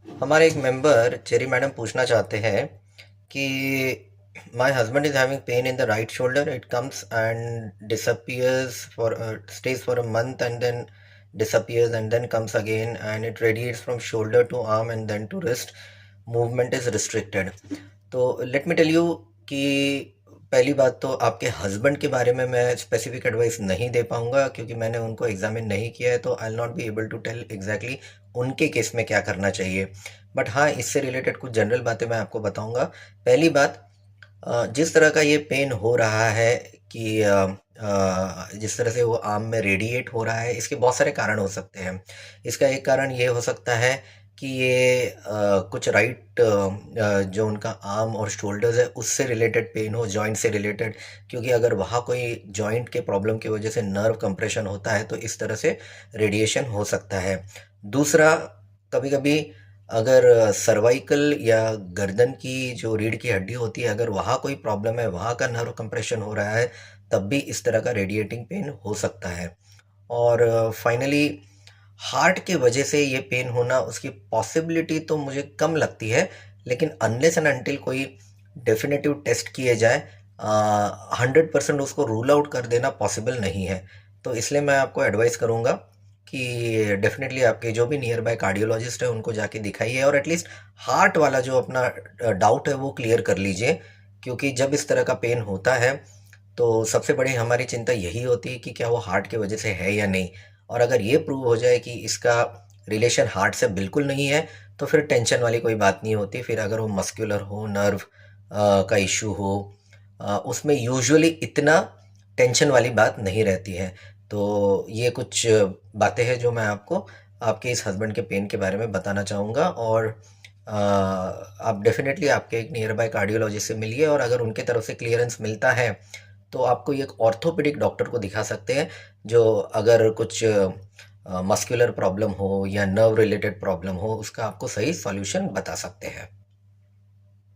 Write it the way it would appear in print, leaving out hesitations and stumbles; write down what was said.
हमारे एक member cherry madam पूछना चाहते हैं कि my husband is having pain in the right shoulder, it comes and disappears for stage for a month and then disappears and then comes again, and it radiates from shoulder to arm and then to wrist. Movement is restricted. तो let me tell you कि पहली बात तो आपके husband के बारे में मैं स्पेसिफिक एडवाइस नहीं दे पाऊंगा क्योंकि मैंने उनको एग्जामिन नहीं किया है, तो I will not be able to tell exactly उनके केस में क्या करना चाहिए। बट हाँ, इससे रिलेटेड कुछ जनरल बातें मैं आपको बताऊंगा। पहली बात, जिस तरह का ये पेन हो रहा है कि जिस तरह से वो आर्म में रेडिएट हो रहा है, इसके बहुत सारे कारण हो सकते हैं। इसका एक कारण ये हो सकता है कि ये कुछ राइट जो उनका आर्म और शोल्डर्स है उससे रिलेटेड पेन हो, जॉइंट से रिलेटेड, क्योंकि अगर वहाँ कोई जॉइंट के प्रॉब्लम की वजह से नर्व कंप्रेशन होता है तो इस तरह से रेडिएशन हो सकता है। दूसरा, कभी कभी अगर सर्वाइकल या गर्दन की जो रीढ़ की हड्डी होती है, अगर वहाँ कोई प्रॉब्लम है, वहाँ का नर्व कंप्रेशन हो रहा है, तब भी इस तरह का रेडिएटिंग पेन हो सकता है। और फाइनली हार्ट के वजह से ये पेन होना, उसकी पॉसिबिलिटी तो मुझे कम लगती है, लेकिन अनलेस एंड अनटिल कोई डेफिनेटिव टेस्ट किए जाए, 100% उसको रूल आउट कर देना पॉसिबल नहीं है। तो इसलिए मैं आपको एडवाइस करूँगा कि डेफिनेटली आपके जो भी नियर बाय कार्डियोलॉजिस्ट है उनको जाके दिखाइए और एटलीस्ट हार्ट वाला जो अपना डाउट है वो क्लियर कर लीजिए। क्योंकि जब इस तरह का पेन होता है तो सबसे बड़ी हमारी चिंता यही होती है कि क्या वो हार्ट की वजह से है या नहीं। और अगर ये प्रूव हो जाए कि इसका रिलेशन हार्ट से बिल्कुल नहीं है, तो फिर टेंशन वाली कोई बात नहीं होती। फिर अगर वो मस्कुलर हो, नर्व का इशू हो, उसमें यूजुअली इतना टेंशन वाली बात नहीं रहती है। तो ये कुछ बातें हैं जो मैं आपको आपके इस हस्बैंड के पेन के बारे में बताना चाहूँगा। और आप डेफिनेटली आपके एक नियर बाय कार्डियोलॉजिस्ट से मिलिए, और अगर उनके तरफ से क्लियरेंस मिलता है तो आपको ये एक ऑर्थोपेडिक डॉक्टर को दिखा सकते हैं, जो अगर कुछ मस्कुलर प्रॉब्लम हो या नर्व रिलेटेड प्रॉब्लम हो, उसका आपको सही सॉल्यूशन बता सकते हैं।